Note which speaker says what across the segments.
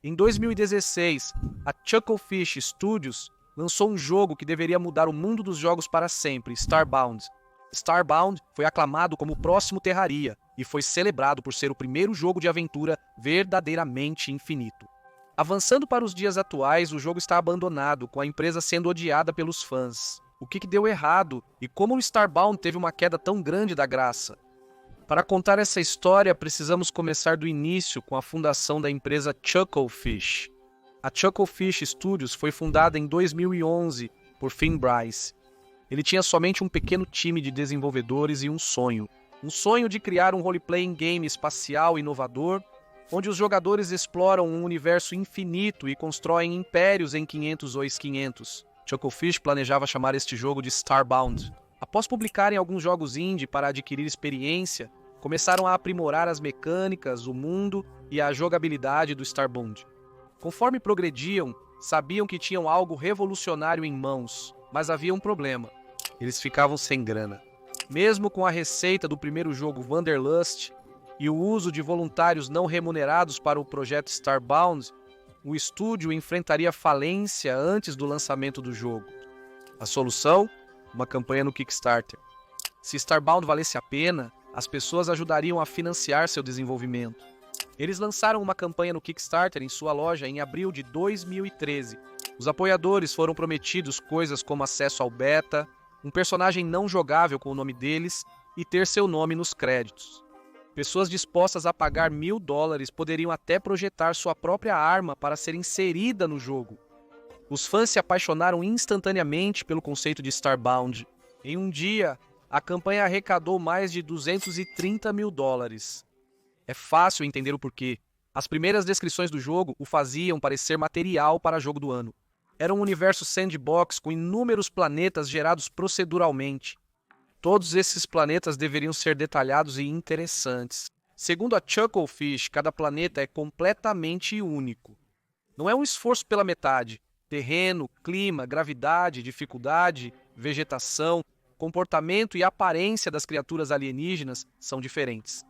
Speaker 1: Em 2016, a Chucklefish Studios lançou um jogo que deveria mudar o mundo dos jogos para sempre, Starbound. Starbound foi aclamado como o próximo Terraria e foi celebrado por ser o primeiro jogo de aventura verdadeiramente infinito. Avançando para os dias atuais, o jogo está abandonado, com a empresa sendo odiada pelos fãs. O que deu errado e como o Starbound teve uma queda tão grande da graça? Para contar essa história, precisamos começar do início com a fundação da empresa Chucklefish. A Chucklefish Studios foi fundada em 2011 por Finn Bryce. Ele tinha somente um pequeno time de desenvolvedores e um sonho de criar um role-playing game espacial inovador, onde os jogadores exploram um universo infinito e constroem impérios em 500 ou 500. Chucklefish planejava chamar este jogo de Starbound. Após publicarem alguns jogos indie para adquirir experiência, começaram a aprimorar as mecânicas, o mundo e a jogabilidade do Starbound. Conforme progrediam, sabiam que tinham algo revolucionário em mãos, mas havia um problema. Eles ficavam sem grana. Mesmo com a receita do primeiro jogo Wanderlust e o uso de voluntários não remunerados para o projeto Starbound, o estúdio enfrentaria falência antes do lançamento do jogo. A solução? Uma campanha no Kickstarter. Se Starbound valesse a pena, as pessoas ajudariam a financiar seu desenvolvimento. Eles lançaram uma campanha no Kickstarter em sua loja em abril de 2013. Os apoiadores foram prometidos coisas como acesso ao beta, um personagem não jogável com o nome deles e ter seu nome nos créditos. Pessoas dispostas a pagar $1.000 poderiam até projetar sua própria arma para ser inserida no jogo. Os fãs se apaixonaram instantaneamente pelo conceito de Starbound. Em um dia, a campanha arrecadou mais de $230 mil. É fácil entender o porquê. As primeiras descrições do jogo o faziam parecer material para jogo do ano. Era um universo sandbox com inúmeros planetas gerados proceduralmente. Todos esses planetas deveriam ser detalhados e interessantes. Segundo a Chucklefish, cada planeta é completamente único. Não é um esforço pela metade. Terreno, clima, gravidade, dificuldade, vegetação, comportamento e aparência das criaturas alienígenas são diferentes.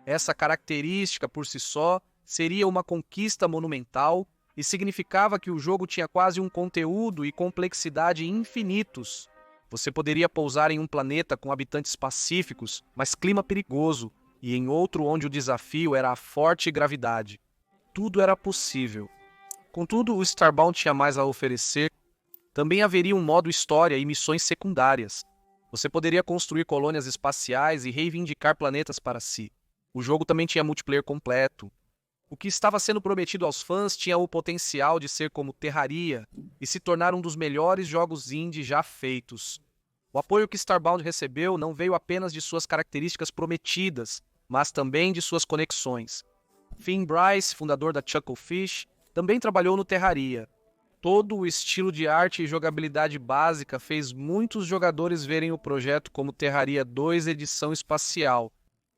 Speaker 1: Essa característica, por si só, seria uma conquista monumental e significava que o jogo tinha quase um conteúdo e complexidade infinitos. Você poderia pousar em um planeta com habitantes pacíficos, mas clima perigoso, e em outro onde o desafio era a forte gravidade. Tudo era possível. Contudo, o Starbound tinha mais a oferecer. Também haveria um modo história e missões secundárias. Você poderia construir colônias espaciais e reivindicar planetas para si. O jogo também tinha multiplayer completo. O que estava sendo prometido aos fãs tinha o potencial de ser como Terraria e se tornar um dos melhores jogos indie já feitos. O apoio que Starbound recebeu não veio apenas de suas características prometidas, mas também de suas conexões. Finn Bryce, fundador da Chucklefish, também trabalhou no Terraria. Todo o estilo de arte e jogabilidade básica fez muitos jogadores verem o projeto como Terraria 2 Edição Espacial.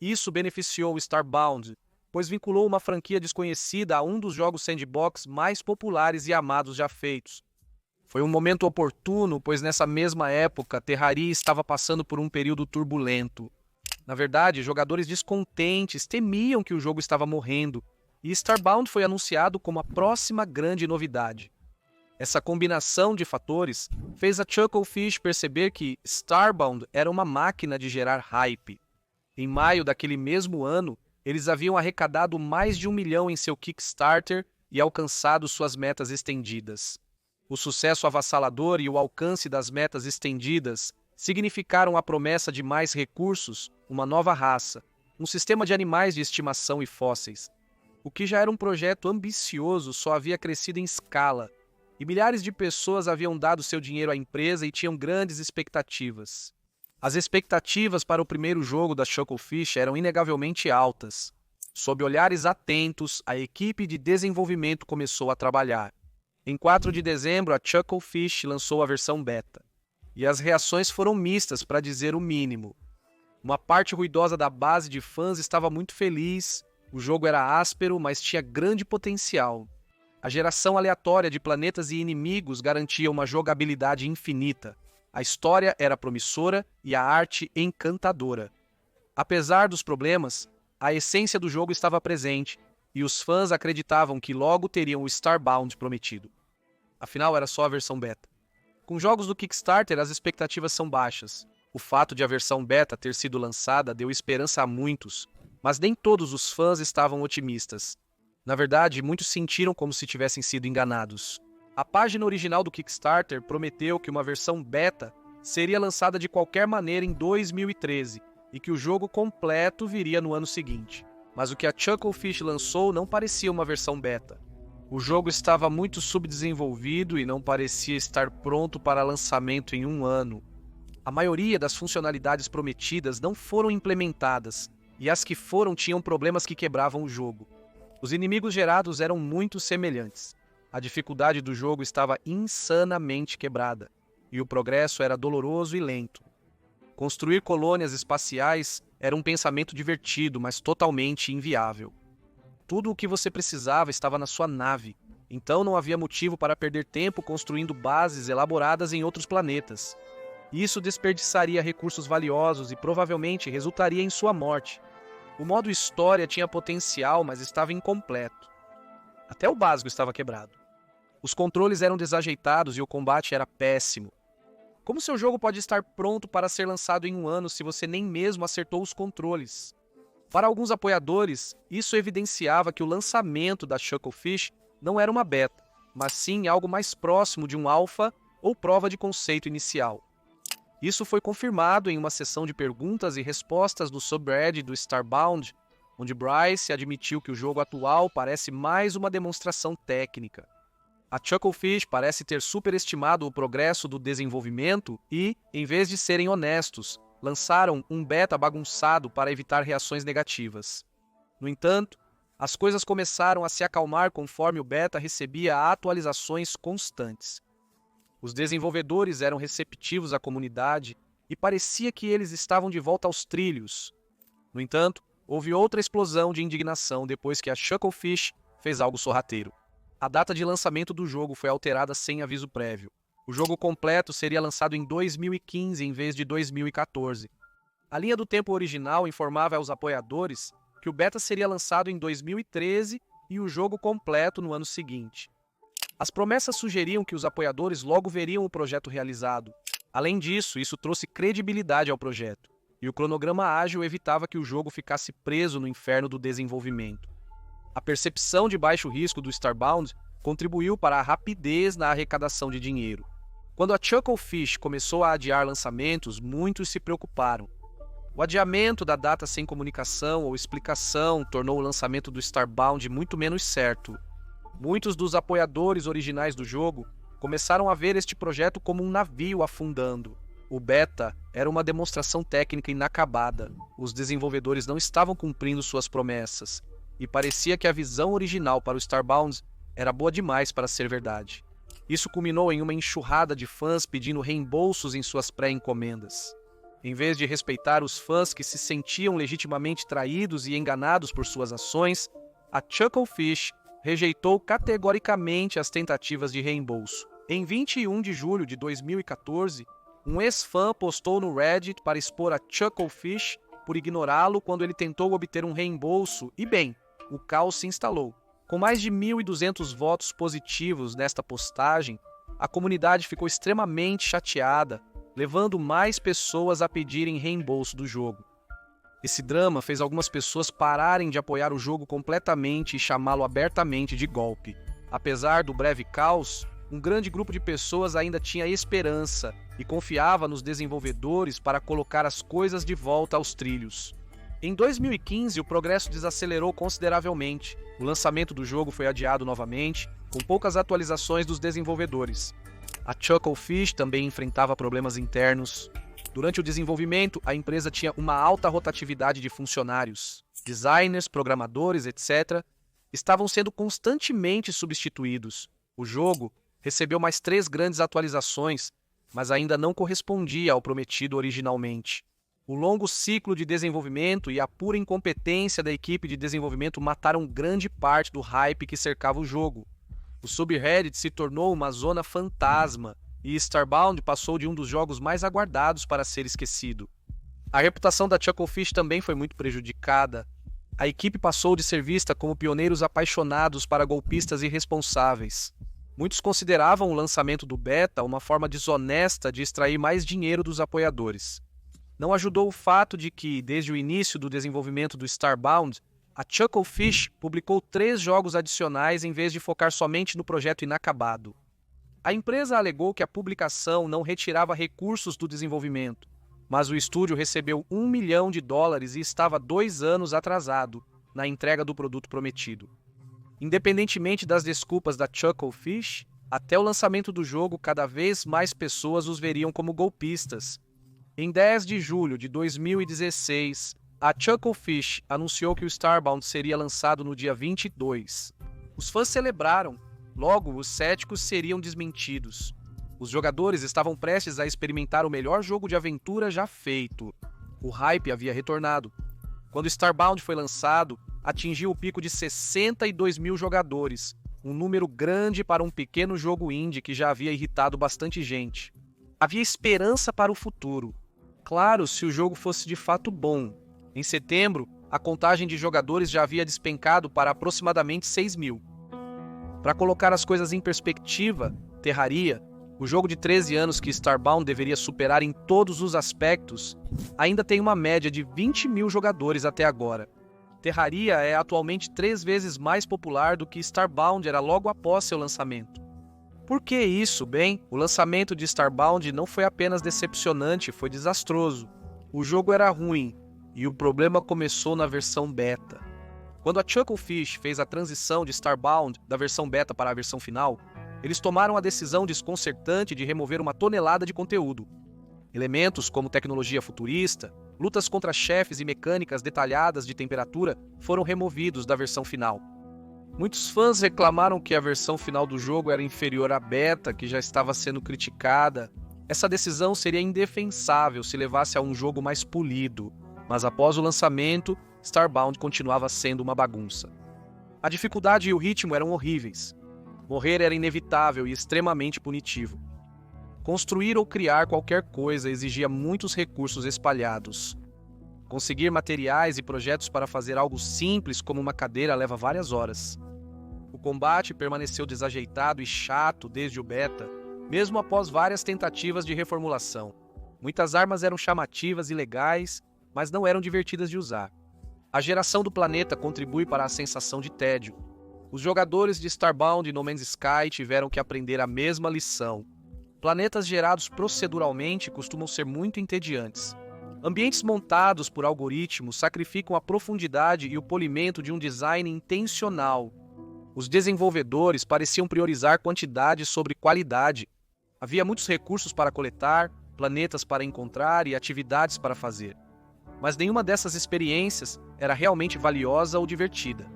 Speaker 1: Isso beneficiou o Starbound, pois vinculou uma franquia desconhecida a um dos jogos sandbox mais populares e amados já feitos. Foi um momento oportuno, pois nessa mesma época, Terraria estava passando por um período turbulento. Na verdade, jogadores descontentes temiam que o jogo estava morrendo, e Starbound foi anunciado como a próxima grande novidade. Essa combinação de fatores fez a Chucklefish perceber que Starbound era uma máquina de gerar hype. Em maio daquele mesmo ano, eles haviam arrecadado mais de $1 milhão em seu Kickstarter e alcançado suas metas estendidas. O sucesso avassalador e o alcance das metas estendidas significaram a promessa de mais recursos, uma nova raça, um sistema de animais de estimação e fósseis. O que já era um projeto ambicioso só havia crescido em escala, e milhares de pessoas haviam dado seu dinheiro à empresa e tinham grandes expectativas. As expectativas para o primeiro jogo da Chucklefish eram inegavelmente altas. Sob olhares atentos, a equipe de desenvolvimento começou a trabalhar. Em 4 de dezembro, a Chucklefish lançou a versão beta. E as reações foram mistas, para dizer o mínimo. Uma parte ruidosa da base de fãs estava muito feliz, o jogo era áspero, mas tinha grande potencial. A geração aleatória de planetas e inimigos garantia uma jogabilidade infinita. A história era promissora e a arte encantadora. Apesar dos problemas, a essência do jogo estava presente, e os fãs acreditavam que logo teriam o Starbound prometido. Afinal, era só a versão beta. Com jogos do Kickstarter, as expectativas são baixas. O fato de a versão beta ter sido lançada deu esperança a muitos, mas nem todos os fãs estavam otimistas. Na verdade, muitos sentiram como se tivessem sido enganados. A página original do Kickstarter prometeu que uma versão beta seria lançada de qualquer maneira em 2013 e que o jogo completo viria no ano seguinte. Mas o que a Chucklefish lançou não parecia uma versão beta. O jogo estava muito subdesenvolvido e não parecia estar pronto para lançamento em um ano. A maioria das funcionalidades prometidas não foram implementadas, e as que foram tinham problemas que quebravam o jogo. Os inimigos gerados eram muito semelhantes. A dificuldade do jogo estava insanamente quebrada, e o progresso era doloroso e lento. Construir colônias espaciais era um pensamento divertido, mas totalmente inviável. Tudo o que você precisava estava na sua nave, então não havia motivo para perder tempo construindo bases elaboradas em outros planetas. Isso desperdiçaria recursos valiosos e provavelmente resultaria em sua morte. O modo história tinha potencial, mas estava incompleto. Até o básico estava quebrado. Os controles eram desajeitados e o combate era péssimo. Como seu jogo pode estar pronto para ser lançado em um ano se você nem mesmo acertou os controles? Para alguns apoiadores, isso evidenciava que o lançamento da Chucklefish não era uma beta, mas sim algo mais próximo de um alpha ou prova de conceito inicial. Isso foi confirmado em uma sessão de perguntas e respostas do subreddit do Starbound, onde Bryce admitiu que o jogo atual parece mais uma demonstração técnica. A Chucklefish parece ter superestimado o progresso do desenvolvimento e, em vez de serem honestos, lançaram um beta bagunçado para evitar reações negativas. No entanto, as coisas começaram a se acalmar conforme o beta recebia atualizações constantes. Os desenvolvedores eram receptivos à comunidade e parecia que eles estavam de volta aos trilhos. No entanto, houve outra explosão de indignação depois que a Chucklefish fez algo sorrateiro. A data de lançamento do jogo foi alterada sem aviso prévio. O jogo completo seria lançado em 2015 em vez de 2014. A linha do tempo original informava aos apoiadores que o beta seria lançado em 2013 e o jogo completo no ano seguinte. As promessas sugeriam que os apoiadores logo veriam o projeto realizado. Além disso, isso trouxe credibilidade ao projeto, e o cronograma ágil evitava que o jogo ficasse preso no inferno do desenvolvimento. A percepção de baixo risco do Starbound contribuiu para a rapidez na arrecadação de dinheiro. Quando a Chucklefish começou a adiar lançamentos, muitos se preocuparam. O adiamento da data sem comunicação ou explicação tornou o lançamento do Starbound muito menos certo. Muitos dos apoiadores originais do jogo começaram a ver este projeto como um navio afundando. O beta era uma demonstração técnica inacabada. Os desenvolvedores não estavam cumprindo suas promessas, e parecia que a visão original para o Starbound era boa demais para ser verdade. Isso culminou em uma enxurrada de fãs pedindo reembolsos em suas pré-encomendas. Em vez de respeitar os fãs que se sentiam legitimamente traídos e enganados por suas ações, a Chucklefish rejeitou categoricamente as tentativas de reembolso. Em 21 de julho de 2014, um ex-fã postou no Reddit para expor a Chucklefish por ignorá-lo quando ele tentou obter um reembolso e, bem, o caos se instalou. Com mais de 1.200 votos positivos nesta postagem, a comunidade ficou extremamente chateada, levando mais pessoas a pedirem reembolso do jogo. Esse drama fez algumas pessoas pararem de apoiar o jogo completamente e chamá-lo abertamente de golpe. Apesar do breve caos, um grande grupo de pessoas ainda tinha esperança e confiava nos desenvolvedores para colocar as coisas de volta aos trilhos. Em 2015, o progresso desacelerou consideravelmente. O lançamento do jogo foi adiado novamente, com poucas atualizações dos desenvolvedores. A Chucklefish também enfrentava problemas internos. Durante o desenvolvimento, a empresa tinha uma alta rotatividade de funcionários. Designers, programadores, etc., estavam sendo constantemente substituídos. O jogo recebeu mais 3 grandes atualizações, mas ainda não correspondia ao prometido originalmente. O longo ciclo de desenvolvimento e a pura incompetência da equipe de desenvolvimento mataram grande parte do hype que cercava o jogo. O subreddit se tornou uma zona fantasma, e Starbound passou de um dos jogos mais aguardados para ser esquecido. A reputação da Chucklefish também foi muito prejudicada. a equipe passou de ser vista como pioneiros apaixonados para golpistas irresponsáveis. Muitos consideravam o lançamento do beta uma forma desonesta de extrair mais dinheiro dos apoiadores. Não ajudou o fato de que, desde o início do desenvolvimento do Starbound, a Chucklefish publicou 3 jogos adicionais em vez de focar somente no projeto inacabado. A empresa alegou que a publicação não retirava recursos do desenvolvimento, mas o estúdio recebeu $1 milhão e estava 2 anos atrasado na entrega do produto prometido. Independentemente das desculpas da Chucklefish, até o lançamento do jogo, cada vez mais pessoas os veriam como golpistas. Em 10 de julho de 2016, a Chucklefish anunciou que o Starbound seria lançado no dia 22. Os fãs celebraram, logo os céticos seriam desmentidos. Os jogadores estavam prestes a experimentar o melhor jogo de aventura já feito. O hype havia retornado. Quando Starbound foi lançado, atingiu o pico de 62 mil jogadores, um número grande para um pequeno jogo indie que já havia irritado bastante gente. Havia esperança para o futuro. Claro, se o jogo fosse de fato bom. Em setembro, a contagem de jogadores já havia despencado para aproximadamente 6 mil. Para colocar as coisas em perspectiva, Terraria, o jogo de 13 anos que Starbound deveria superar em todos os aspectos, ainda tem uma média de 20 mil jogadores até agora. Terraria é atualmente 3 vezes mais popular do que Starbound era logo após seu lançamento. Por que isso? Bem, o lançamento de Starbound não foi apenas decepcionante, foi desastroso. O jogo era ruim, e o problema começou na versão beta. Quando a Chucklefish fez a transição de Starbound da versão beta para a versão final, eles tomaram a decisão desconcertante de remover uma tonelada de conteúdo. Elementos como tecnologia futurista, lutas contra chefes e mecânicas detalhadas de temperatura foram removidos da versão final. Muitos fãs reclamaram que a versão final do jogo era inferior à beta, que já estava sendo criticada. Essa decisão seria indefensável se levasse a um jogo mais polido, mas após o lançamento, Starbound continuava sendo uma bagunça. A dificuldade e o ritmo eram horríveis. Morrer era inevitável e extremamente punitivo. Construir ou criar qualquer coisa exigia muitos recursos espalhados. Conseguir materiais e projetos para fazer algo simples como uma cadeira leva várias horas. O combate permaneceu desajeitado e chato desde o beta, mesmo após várias tentativas de reformulação. Muitas armas eram chamativas e legais, mas não eram divertidas de usar. A geração do planeta contribui para a sensação de tédio. Os jogadores de Starbound e No Man's Sky tiveram que aprender a mesma lição. Planetas gerados proceduralmente costumam ser muito entediantes. Ambientes montados por algoritmos sacrificam a profundidade e o polimento de um design intencional. Os desenvolvedores pareciam priorizar quantidade sobre qualidade. Havia muitos recursos para coletar, planetas para encontrar e atividades para fazer. Mas nenhuma dessas experiências era realmente valiosa ou divertida.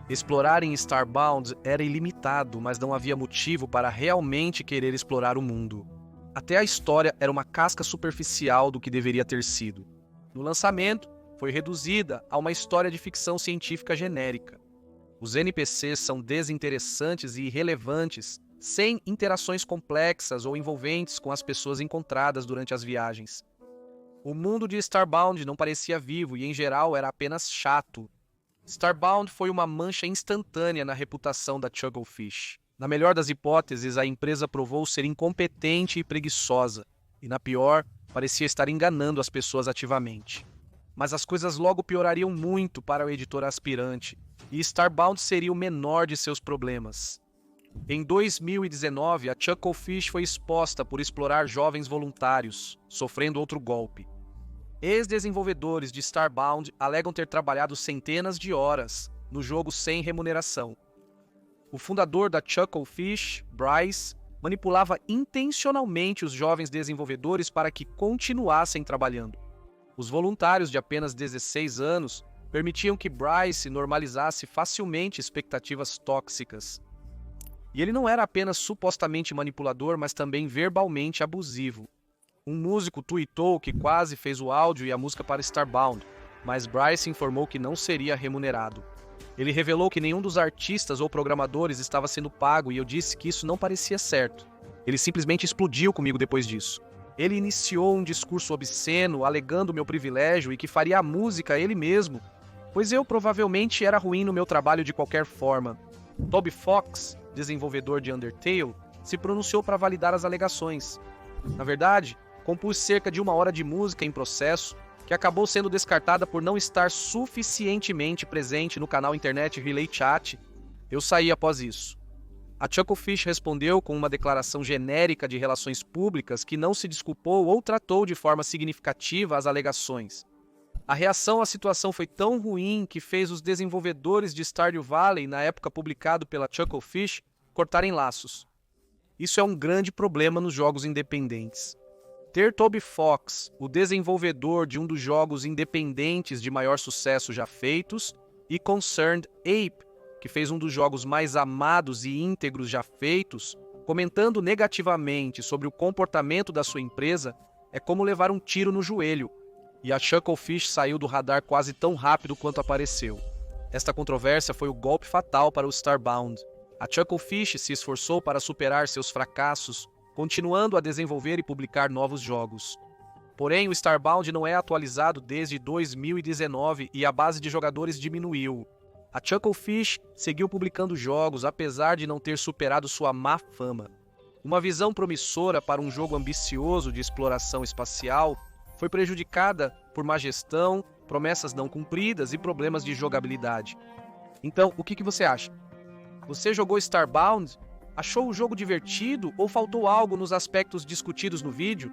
Speaker 1: Explorar em Starbound era ilimitado, mas não havia motivo para realmente querer explorar o mundo. Até a história era uma casca superficial do que deveria ter sido. No lançamento, foi reduzida a uma história de ficção científica genérica. Os NPCs são desinteressantes e irrelevantes, sem interações complexas ou envolventes com as pessoas encontradas durante as viagens. O mundo de Starbound não parecia vivo e, em geral, era apenas chato. Starbound foi uma mancha instantânea na reputação da Chucklefish. Na melhor das hipóteses, a empresa provou ser incompetente e preguiçosa, e na pior, parecia estar enganando as pessoas ativamente. Mas as coisas logo piorariam muito para o editor aspirante, e Starbound seria o menor de seus problemas. Em 2019, a Chucklefish foi exposta por explorar jovens voluntários, sofrendo outro golpe. Ex-desenvolvedores de Starbound alegam ter trabalhado centenas de horas no jogo sem remuneração. O fundador da Chucklefish, Bryce, manipulava intencionalmente os jovens desenvolvedores para que continuassem trabalhando. Os voluntários de apenas 16 anos permitiam que Bryce normalizasse facilmente expectativas tóxicas. E ele não era apenas supostamente manipulador, mas também verbalmente abusivo. Um músico tweetou que quase fez o áudio e a música para Starbound, mas Bryce informou que não seria remunerado. Ele revelou que nenhum dos artistas ou programadores estava sendo pago e eu disse que isso não parecia certo. Ele simplesmente explodiu comigo depois disso. Ele iniciou um discurso obsceno, alegando meu privilégio e que faria a música ele mesmo. pois eu provavelmente era ruim no meu trabalho de qualquer forma. Toby Fox, desenvolvedor de Undertale, se pronunciou para validar as alegações. Na verdade, compus cerca de 1 hora de música em processo, que acabou sendo descartada por não estar suficientemente presente no canal internet Relay Chat. Eu saí após isso. A Chucklefish respondeu com uma declaração genérica de relações públicas que não se desculpou ou tratou de forma significativa as alegações. A reação à situação foi tão ruim que fez os desenvolvedores de Stardew Valley, na época publicado pela Chucklefish, cortarem laços. Isso é um grande problema nos jogos independentes. Ter Toby Fox, o desenvolvedor de um dos jogos independentes de maior sucesso já feitos, e Concerned Ape, que fez um dos jogos mais amados e íntegros já feitos, comentando negativamente sobre o comportamento da sua empresa, é como levar um tiro no joelho, e a Chucklefish saiu do radar quase tão rápido quanto apareceu. Esta controvérsia foi o golpe fatal para o Starbound. A Chucklefish se esforçou para superar seus fracassos, continuando a desenvolver e publicar novos jogos. Porém, o Starbound não é atualizado desde 2019 e a base de jogadores diminuiu. A Chucklefish seguiu publicando jogos apesar de não ter superado sua má fama. Uma visão promissora para um jogo ambicioso de exploração espacial foi prejudicada por má gestão, promessas não cumpridas e problemas de jogabilidade. Então, o que você acha? Você jogou Starbound? Achou o jogo divertido ou faltou algo nos aspectos discutidos no vídeo?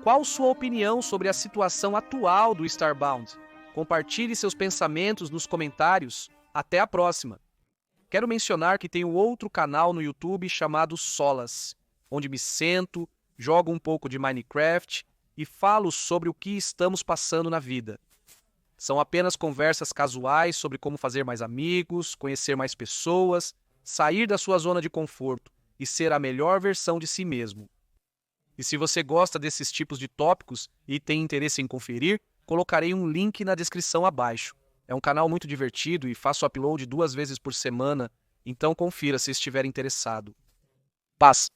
Speaker 1: Qual sua opinião sobre a situação atual do Starbound? Compartilhe seus pensamentos nos comentários. Até a próxima! Quero mencionar que tenho outro canal no YouTube chamado Solas, onde me sento, jogo um pouco de Minecraft e falo sobre o que estamos passando na vida. São apenas conversas casuais sobre como fazer mais amigos, conhecer mais pessoas, sair da sua zona de conforto e ser a melhor versão de si mesmo. E se você gosta desses tipos de tópicos e tem interesse em conferir, colocarei um link na descrição abaixo. É um canal muito divertido e faço upload 2 vezes por semana, então confira se estiver interessado. Paz!